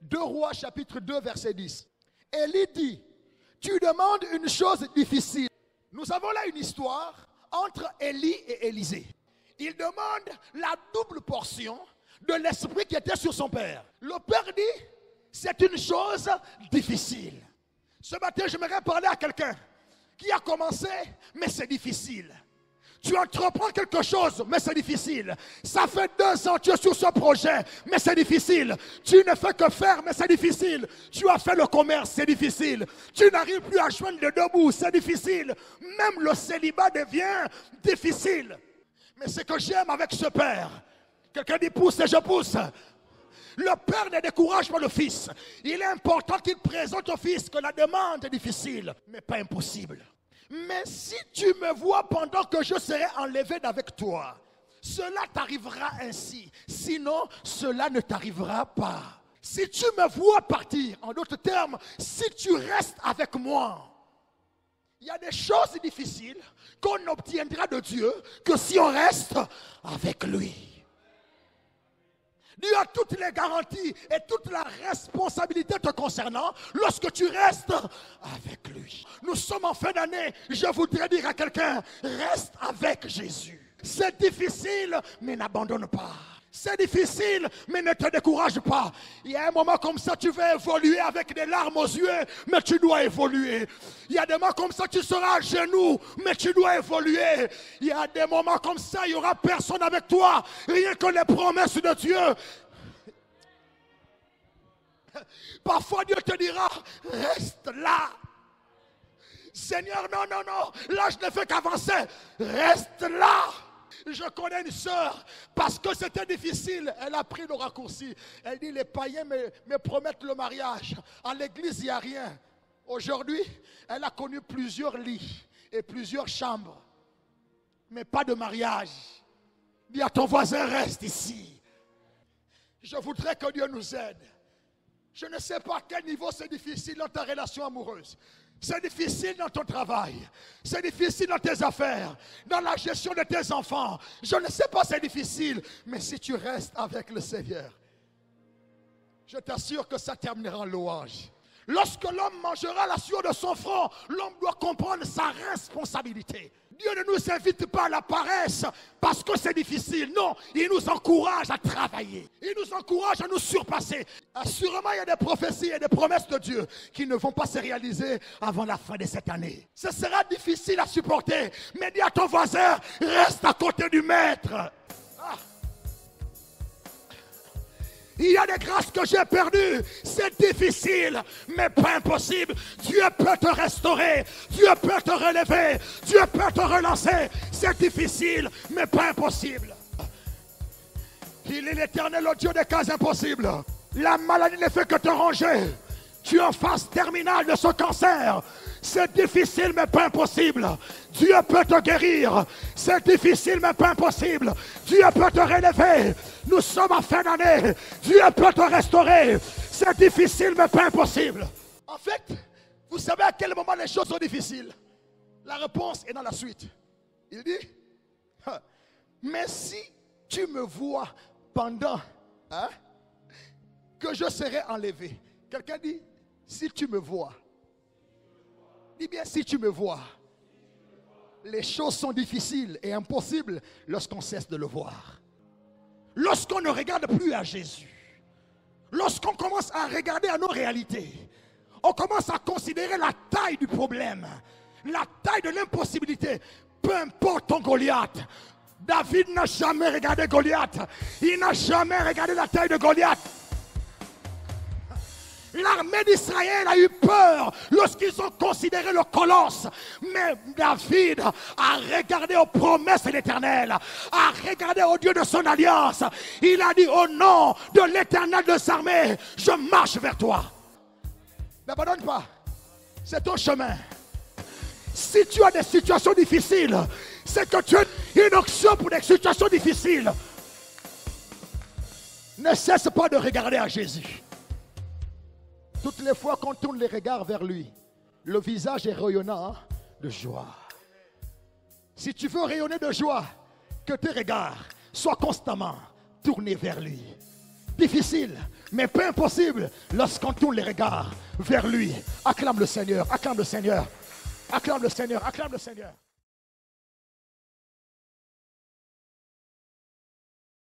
2 Rois chapitre 2 verset 10. Élie dit, tu demandes une chose difficile. Nous avons là une histoire entre Élie et Élisée. Il demande la double portion de l'esprit qui était sur son père. Le père dit, c'est une chose difficile. Ce matin, j'aimerais parler à quelqu'un qui a commencé, mais c'est difficile. Tu entreprends quelque chose, mais c'est difficile. Ça fait 2 ans que tu es sur ce projet, mais c'est difficile. Tu ne fais que faire, mais c'est difficile. Tu as fait le commerce, c'est difficile. Tu n'arrives plus à joindre les 2 bouts, c'est difficile. Même le célibat devient difficile. Mais ce que j'aime avec ce père, quelqu'un dit pousse et je pousse. Le père ne décourage pas le fils. Il est important qu'il présente au fils que la demande est difficile, mais pas impossible. Mais si tu me vois pendant que je serai enlevé d'avec toi, cela t'arrivera ainsi. Sinon, cela ne t'arrivera pas. Si tu me vois partir, en d'autres termes, si tu restes avec moi, il y a des choses difficiles qu'on n'obtiendra de Dieu que si on reste avec lui. Dieu a toutes les garanties et toute la responsabilité te concernant lorsque tu restes avec lui. Nous sommes en fin d'année. Je voudrais dire à quelqu'un, reste avec Jésus. C'est difficile, mais n'abandonne pas. C'est difficile, mais ne te décourage pas. Il y a un moment comme ça, tu vas évoluer avec des larmes aux yeux, mais tu dois évoluer. Il y a des moments comme ça, tu seras à genoux, mais tu dois évoluer. Il y a des moments comme ça, il n'y aura personne avec toi, rien que les promesses de Dieu. Parfois, Dieu te dira, reste là. Seigneur, non, non, non, là je ne fais qu'avancer. Reste là. Je connais une sœur, parce que c'était difficile, elle a pris le raccourci. Elle dit, les païens me promettent le mariage. À l'église, il n'y a rien. Aujourd'hui, elle a connu plusieurs lits et plusieurs chambres, mais pas de mariage. Dis à ton voisin, reste ici. Je voudrais que Dieu nous aide. Je ne sais pas à quel niveau c'est difficile dans ta relation amoureuse. C'est difficile dans ton travail. C'est difficile dans tes affaires. Dans la gestion de tes enfants. Je ne sais pas, c'est difficile. Mais si tu restes avec le Seigneur, je t'assure que ça terminera en louange. Lorsque l'homme mangera la sueur de son front, l'homme doit comprendre sa responsabilité. Dieu ne nous invite pas à la paresse parce que c'est difficile. Non, il nous encourage à travailler. Il nous encourage à nous surpasser. Assurément, il y a des prophéties et des promesses de Dieu qui ne vont pas se réaliser avant la fin de cette année. Ce sera difficile à supporter. Mais dis à ton voisin, reste à côté du maître. Ah. Il y a des grâces que j'ai perdues. C'est difficile, mais pas impossible. Dieu peut te restaurer. Dieu peut te relever. Dieu peut te relancer. C'est difficile, mais pas impossible. Il est l'Éternel, le Dieu des cas impossibles. La maladie ne fait que te ranger. Tu es en phase terminale de ce cancer. C'est difficile, mais pas impossible. Dieu peut te guérir. C'est difficile, mais pas impossible. Dieu peut te relever. Nous sommes en fin d'année. Dieu peut te restaurer. C'est difficile, mais pas impossible. En fait, vous savez à quel moment les choses sont difficiles? La réponse est dans la suite. Il dit, mais si tu me vois pendant que je serai enlevé. Quelqu'un dit, si tu me vois. Dis bien, si tu me vois. Les choses sont difficiles et impossibles lorsqu'on cesse de le voir. Lorsqu'on ne regarde plus à Jésus. Lorsqu'on commence à regarder à nos réalités. On commence à considérer la taille du problème. La taille de l'impossibilité. Peu importe ton Goliath. David n'a jamais regardé Goliath. Il n'a jamais regardé la taille de Goliath. L'armée d'Israël a eu peur lorsqu'ils ont considéré le colosse. Mais David a regardé aux promesses de l'Éternel, a regardé au Dieu de son alliance. Il a dit, au nom de l'Éternel de sa armée, je marche vers toi. N'abandonne pas, c'est ton chemin. Si tu as des situations difficiles, c'est que tu as une option pour des situations difficiles. Ne cesse pas de regarder à Jésus. Toutes les fois qu'on tourne les regards vers lui, le visage est rayonnant de joie. Si tu veux rayonner de joie, que tes regards soient constamment tournés vers lui. difficile, mais pas impossible lorsqu'on tourne les regards vers lui. Acclame le Seigneur, acclame le Seigneur, acclame le Seigneur, acclame le Seigneur.